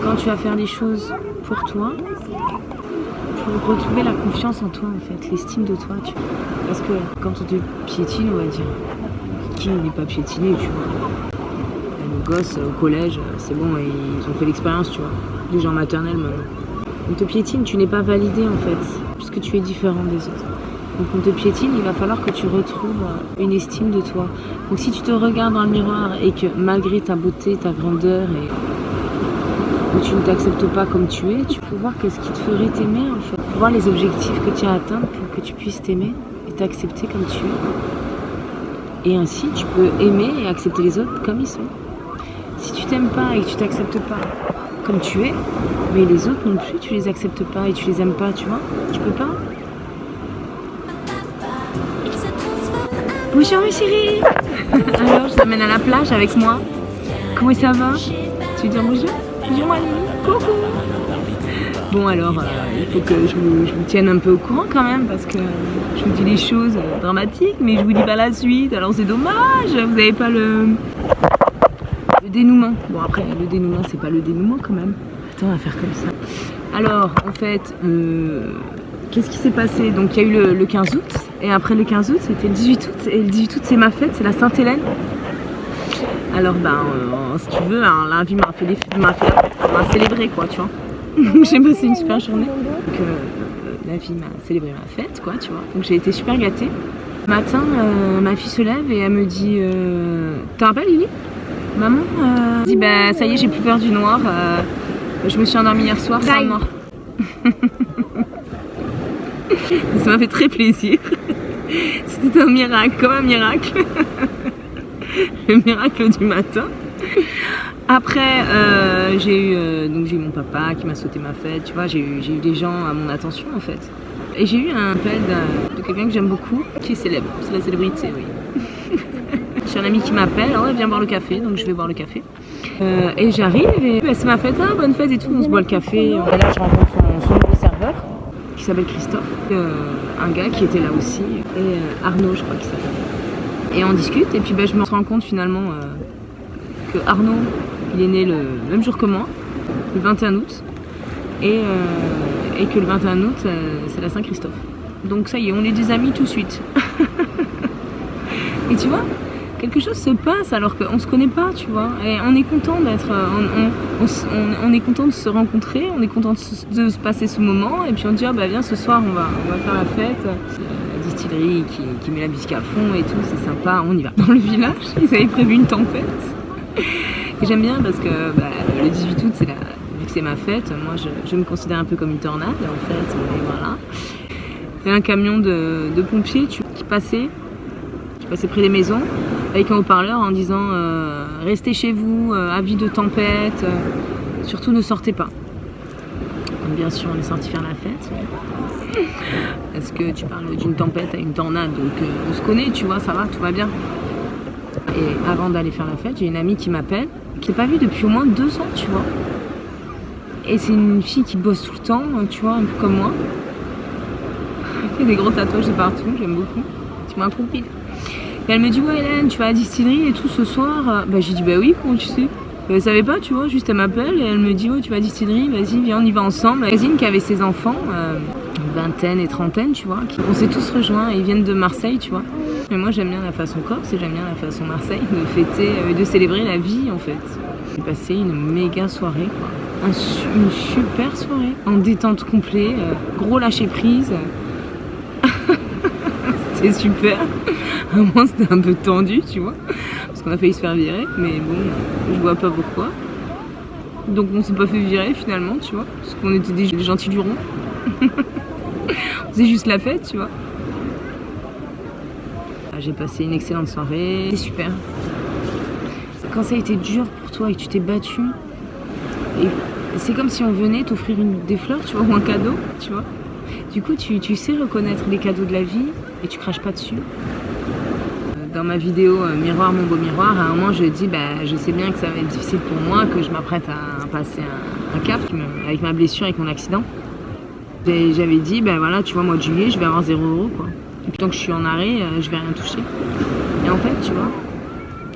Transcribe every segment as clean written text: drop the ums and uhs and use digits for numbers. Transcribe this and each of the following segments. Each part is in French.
quand tu vas faire des choses pour toi, pour retrouver la confiance en toi en fait, l'estime de toi. Parce que quand on te piétine, on va dire, qui n'est pas piétiné, tu vois. Les gosses au collège, c'est bon, ils ont fait l'expérience, tu vois. Les gens maternels maintenant. On te piétine, tu n'es pas validé en fait, puisque tu es différent des autres. Donc on te piétine, il va falloir que tu retrouves une estime de toi. Donc si tu te regardes dans le miroir et que malgré ta beauté, ta grandeur et tu ne t'acceptes pas comme tu es, tu peux voir qu'est-ce qui te ferait t'aimer en fait. Voir les objectifs que tu as atteints pour que tu puisses t'aimer et t'accepter comme tu es. Et ainsi tu peux aimer et accepter les autres comme ils sont. Si tu t'aimes pas et que tu t'acceptes pas comme tu es, mais les autres non plus, tu les acceptes pas et tu les aimes pas, tu vois, tu peux pas. Bonjour mes chéris. Alors je t'amène à la plage avec moi. Comment ça va? Tu veux dire bonjour? Bonjour Marie. Coucou. Bon alors, il faut que je vous tienne un peu au courant quand même parce que je vous dis les choses dramatiques mais je vous dis pas la suite. Alors c'est dommage, vous n'avez pas le dénouement. Bon après le dénouement c'est pas le dénouement quand même. Attends, on va faire comme ça. Alors en fait, qu'est-ce qui s'est passé? Donc il y a eu le 15 août et après le 15 août c'était le 18 août et le 18 août c'est ma fête, c'est la Sainte-Hélène. Alors si tu veux, hein, la vie m'a célébré quoi, tu vois. J'ai passé une super journée. Donc la vie m'a célébré ma fête quoi, tu vois. Donc j'ai été super gâtée. Le matin, ma fille se lève et elle me dit t'as rappelles Lily? Maman dit bah ça y est j'ai plus peur du noir. Je me suis endormie hier soir sans noir. Ça m'a fait très plaisir. C'était un miracle, comme un miracle. Le miracle du matin. Après, j'ai eu mon papa qui m'a sauté ma fête, tu vois, j'ai eu des gens à mon attention en fait. Et j'ai eu un appel de quelqu'un que j'aime beaucoup, qui est célèbre, c'est la célébrité, oui. J'ai un ami qui m'appelle, ouais, viens boire le café, donc je vais boire le café. Et j'arrive et c'est ma fête, ah, bonne fête et tout, on se boit le café. Et là, je rencontre son nouveau serveur, qui s'appelle Christophe, un gars qui était là aussi, et Arnaud, je crois qu'il s'appelle. Et on discute, et puis je me rends compte finalement que Arnaud, il est né le même jour que moi, le 21 août, et que le 21 août, c'est la Saint-Christophe. Donc ça y est, on est des amis tout de suite. Et tu vois, quelque chose se passe alors qu'on ne se connaît pas, tu vois. Et on est content d'être, on est content de se rencontrer, on est content de se passer ce moment. Et puis on dit, ah bah viens ce soir, on va faire la fête. La distillerie qui met la bisque à fond et tout, c'est sympa, on y va. Dans le village, ils avaient prévu une tempête. Et j'aime bien parce que le 18 août, vu que c'est ma fête, moi je me considère un peu comme une tornade en fait. Et voilà. Il y a un camion de pompiers qui passait près des maisons avec un haut-parleur en disant restez chez vous, avis de tempête, surtout ne sortez pas. Donc, bien sûr on est sorti faire la fête. Parce que tu parles d'une tempête à une tornade, donc on se connaît, tu vois, ça va, tout va bien. Et avant d'aller faire la fête, j'ai une amie qui m'appelle, qui n'est pas vue depuis au moins 2 ans, tu vois. Et c'est une fille qui bosse tout le temps, tu vois, un peu comme moi. Il y a des gros tatouages de partout, j'aime beaucoup. C'est ma copine. Et elle me dit, ouais Hélène, tu vas à la distillerie et tout ce soir. J'ai dit, bah oui, comment tu sais? Elle savait pas, tu vois, juste elle m'appelle et elle me dit, ouais, tu vas à la distillerie, vas-y, viens, on y va ensemble. La voisine qui avait ses enfants, vingtaine et trentaine, tu vois, on s'est tous rejoints, ils viennent de Marseille, tu vois. Mais moi j'aime bien la façon Corse et j'aime bien la façon Marseille de fêter, de célébrer la vie en fait. J'ai passé une méga soirée, quoi. Une super soirée, en détente complète, gros lâcher prise. C'était super. À un moment c'était un peu tendu, tu vois, parce qu'on a failli se faire virer, mais bon, je vois pas pourquoi. Donc on s'est pas fait virer finalement, tu vois, parce qu'on était des gentils lurons. On faisait juste la fête, tu vois. J'ai passé une excellente soirée, c'était super. Quand ça a été dur pour toi et que tu t'es battu, et c'est comme si on venait t'offrir des fleurs, tu vois, ou un cadeau, tu vois. Du coup, tu sais reconnaître les cadeaux de la vie et tu craches pas dessus. Dans ma vidéo Miroir, mon beau miroir, à un moment je dis je sais bien que ça va être difficile pour moi, que je m'apprête à passer un cap avec ma blessure, avec mon accident. Et j'avais dit, voilà, tu vois, mois de juillet, je vais avoir 0 € quoi. Et puis tant que je suis en arrêt, je vais rien toucher. Et en fait, tu vois,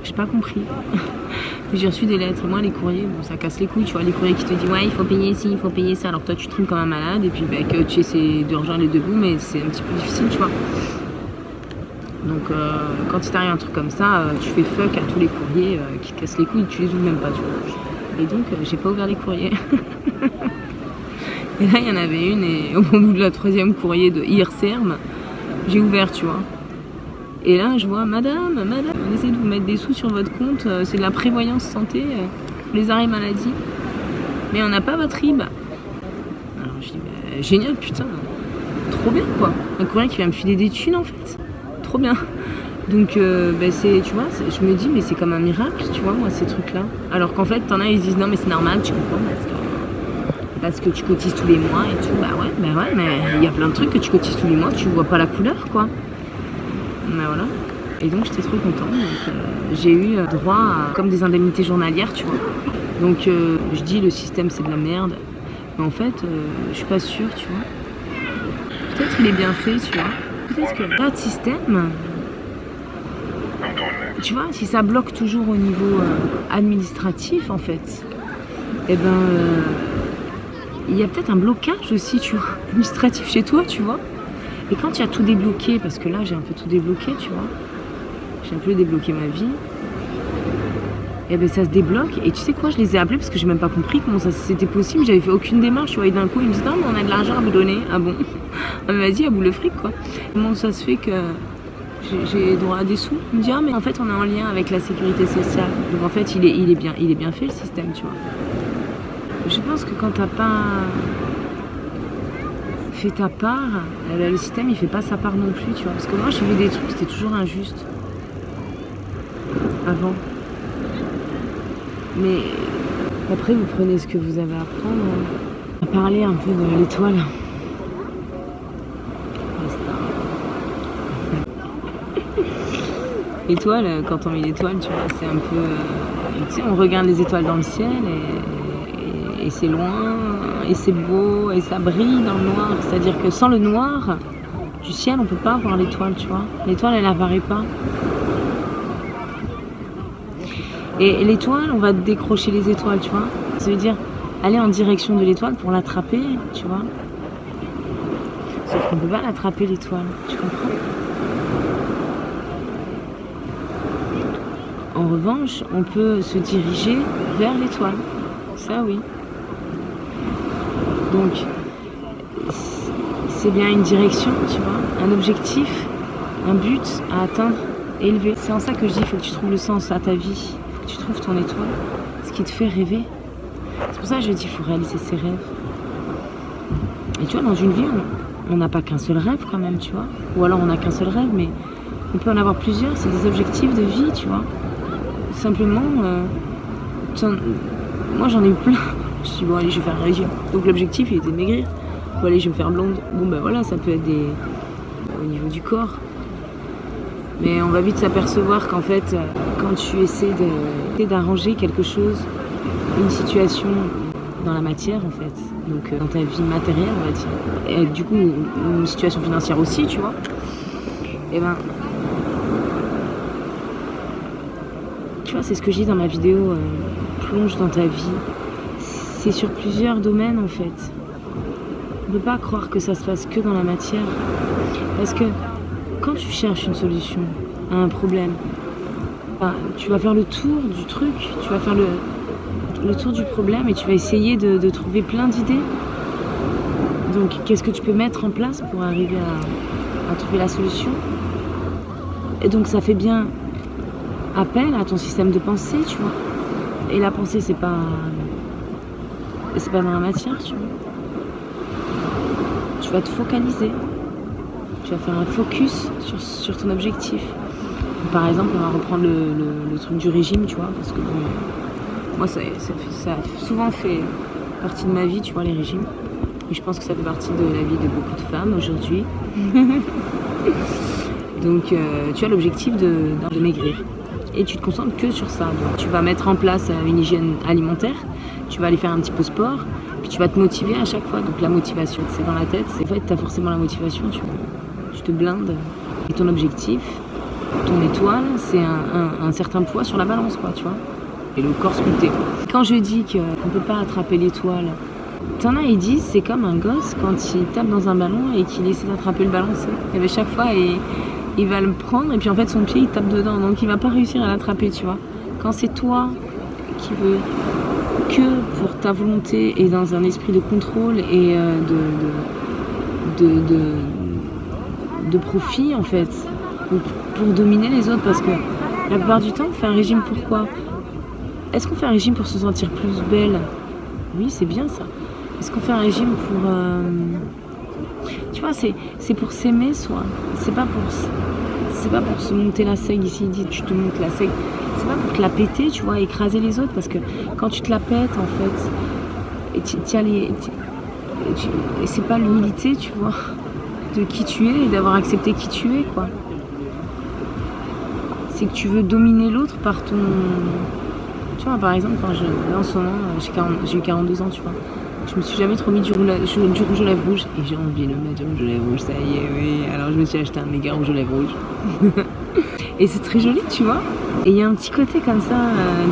j'ai pas compris. J'ai reçu des lettres. Moi, les courriers, bon, ça casse les couilles, tu vois. Les courriers qui te disent, ouais, il faut payer ci, il faut payer ça. Alors toi, tu trimes comme un malade et puis bah, que tu essaies de rejoindre les deux bouts, mais c'est un petit peu difficile, tu vois. Donc, quand il t'arrive un truc comme ça, tu fais fuck à tous les courriers qui te cassent les couilles, tu les ouvres même pas, tu vois. Et donc, j'ai pas ouvert les courriers. Et là, il y en avait une, et au bout de la 3e courrier de IRCERM, j'ai ouvert, tu vois. Et là, je vois, madame, on essaie de vous mettre des sous sur votre compte, c'est de la prévoyance santé, pour les arrêts maladie. Mais on n'a pas votre RIB. Alors, je dis, bah, génial, putain, trop bien, quoi. Un courrier qui vient me filer des thunes, en fait. Trop bien. Donc, bah, c'est, tu vois, je me dis, mais c'est comme un miracle, tu vois, moi, ces trucs-là. Alors qu'en fait, t'en as, ils se disent, non, mais c'est normal, tu comprends, parce que tu cotises tous les mois et tout. Bah ouais, mais il y a plein de trucs que tu cotises tous les mois, tu vois pas la couleur, quoi. Ben voilà. Et donc j'étais trop contente. Donc, j'ai eu droit à comme des indemnités journalières, tu vois. Donc je dis le système c'est de la merde. Mais en fait, je suis pas sûre, tu vois. Peut-être il est bien fait, tu vois. Peut-être que notre système, tu vois, si ça bloque toujours au niveau administratif, en fait, eh ben, il y a peut-être un blocage aussi, tu vois, administratif chez toi, tu vois. Et quand tu as tout débloqué, parce que là j'ai un peu tout débloqué, tu vois, j'ai un peu débloqué ma vie, et ben ça se débloque. Et tu sais quoi, je les ai appelés parce que j'ai même pas compris comment ça c'était possible, j'avais fait aucune démarche, tu vois. Et d'un coup ils me disent non mais on a de l'argent à vous donner. Ah bon? Ah mais vas-y, à bout le fric quoi. Comment ça se fait que j'ai droit à des sous? Il me dit ah mais en fait on est en lien avec la sécurité sociale. Donc en fait il est bien fait le système, tu vois. Je pense que quand t'as pas fait ta part, le système il fait pas sa part non plus, tu vois. Parce que moi j'ai vu des trucs, c'était toujours injuste avant. Mais après vous prenez ce que vous avez à prendre. On va parler un peu de l'étoile. L'étoile, quand on met l'étoile, tu vois, c'est un peu... tu sais, on regarde les étoiles dans le ciel et c'est loin, et c'est beau, et ça brille dans le noir. C'est-à-dire que sans le noir du ciel, on peut pas voir l'étoile, tu vois. L'étoile, elle apparaît pas. Et l'étoile, on va décrocher les étoiles, tu vois. Ça veut dire aller en direction de l'étoile pour l'attraper, tu vois. Sauf qu'on peut pas l'attraper, l'étoile, tu comprends? En revanche, on peut se diriger vers l'étoile. Ça, oui. Donc, c'est bien une direction, tu vois, un objectif, un but à atteindre, élevé. C'est en ça que je dis, il faut que tu trouves le sens à ta vie. Il faut que tu trouves ton étoile, ce qui te fait rêver. C'est pour ça que je dis, il faut réaliser ses rêves. Et tu vois, dans une vie, on n'a pas qu'un seul rêve quand même, tu vois. Ou alors on n'a qu'un seul rêve, mais on peut en avoir plusieurs. C'est des objectifs de vie, tu vois. Simplement, moi j'en ai eu plein. Je me suis dit, bon allez, je vais faire un régime. Donc l'objectif il était de maigrir. Bon allez, je vais me faire blonde. Bon ben voilà, ça peut être au niveau du corps. Mais on va vite s'apercevoir qu'en fait, quand tu essaies d'arranger quelque chose, une situation dans la matière en fait, donc dans ta vie matérielle on va dire, et du coup une situation financière aussi, tu vois, et ben tu vois, c'est ce que je dis dans ma vidéo, plonge dans ta vie. C'est sur plusieurs domaines en fait. On ne peut pas croire que ça se passe que dans la matière. Parce que quand tu cherches une solution à un problème, ben, tu vas faire le tour du truc, tu vas faire le tour du problème et tu vas essayer de trouver plein d'idées. Donc qu'est-ce que tu peux mettre en place pour arriver à trouver la solution? Et donc ça fait bien appel à ton système de pensée, tu vois. Et la pensée, c'est pas dans la matière, tu vois. Tu vas te focaliser. Tu vas faire un focus sur ton objectif. Par exemple, on va reprendre le truc du régime, tu vois, parce que bon, moi, ça a souvent fait partie de ma vie, tu vois, les régimes. Et je pense que ça fait partie de la vie de beaucoup de femmes aujourd'hui. Donc, tu as l'objectif de maigrir. Et tu te concentres que sur ça. Donc, tu vas mettre en place une hygiène alimentaire, tu vas aller faire un petit peu sport, puis tu vas te motiver à chaque fois. Donc la motivation, c'est dans la tête. En fait, tu as forcément la motivation, tu te blindes. Et ton objectif, ton étoile, c'est un certain poids sur la balance, quoi, tu vois. et le corps sculpté. Quand je dis qu'on peut pas attraper l'étoile, t'en as, ils disent c'est comme un gosse quand il tape dans un ballon et qu'il essaie d'attraper le ballon, et bien chaque fois il va le prendre et puis en fait son pied il tape dedans, donc il va pas réussir à l'attraper, tu vois. Quand c'est toi qui veux que pour ta volonté et dans un esprit de contrôle et de profit en fait, pour dominer les autres, parce que la plupart du temps on fait un régime pourquoi? Est-ce qu'on fait un régime pour se sentir plus belle? Oui, c'est bien ça. Est-ce qu'on fait un régime pour... Tu vois, c'est pour s'aimer soi. C'est pas pour se monter la seigue. Ici, il dit tu te montes la seigue. C'est pas pour te la péter, tu vois, écraser les autres. Parce que quand tu te la pètes, en fait, et c'est pas l'humilité, tu vois, de qui tu es et d'avoir accepté qui tu es, quoi. C'est que tu veux dominer l'autre par ton... Tu vois, par exemple, là en ce moment, j'ai eu 42 ans, tu vois. Je me suis jamais trop mis du rouge aux lèvres rouge. Et j'ai envie de mettre du rouge aux lèvres rouge, ça y est, oui. Alors je me suis acheté un méga rouge aux lèvres rouge. Et c'est très joli, tu vois. Et il y a un petit côté comme ça,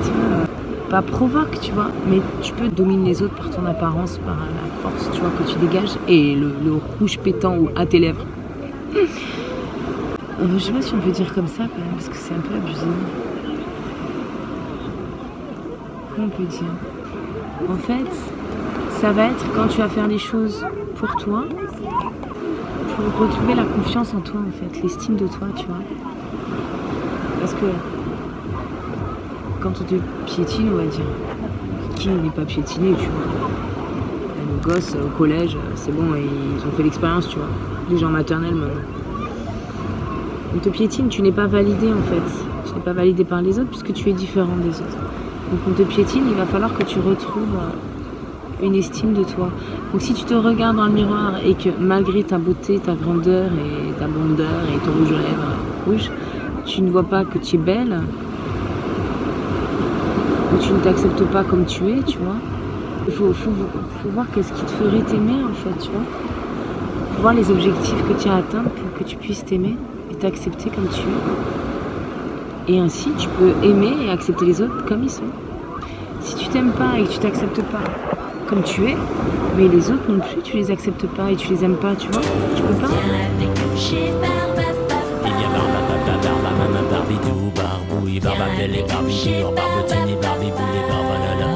tu vois, pas provoque, tu vois. Mais tu peux dominer les autres par ton apparence, par la force, tu vois, que tu dégages. Et le rouge pétant à tes lèvres. Je sais pas si on peut dire comme ça quand même, parce que c'est un peu abusé. Comment on peut dire? En fait, ça va être quand tu vas faire les choses pour toi, pour retrouver la confiance en toi, en fait, l'estime de toi, tu vois. Parce que quand on te piétine, on va dire, qui n'est pas piétiné, tu vois. Les gosses au collège, c'est bon, ils ont fait l'expérience, tu vois. Les gens maternels maintenant. On te piétine, tu n'es pas validé en fait. Tu n'es pas validé par les autres puisque tu es différent des autres. Donc on te piétine, il va falloir que tu retrouves une estime de toi. Donc si tu te regardes dans le miroir et que malgré ta beauté, ta grandeur et ta blondeur et ton rouge aux lèvres rouge, tu ne vois pas que tu es belle, ou tu ne t'acceptes pas comme tu es, tu vois. Il faut voir qu'est-ce qui te ferait t'aimer en fait, tu vois. Faut voir les objectifs que tu as atteints pour que tu puisses t'aimer et t'accepter comme tu es. Et ainsi, tu peux aimer et accepter les autres comme ils sont. Si tu t'aimes pas et que tu t'acceptes pas comme tu es, mais les autres non plus, tu les acceptes pas et tu les aimes pas, tu vois, tu peux pas. Barbidou, barbouille, barbabelle et barbidure, barbotine et barbiboule et barbalala.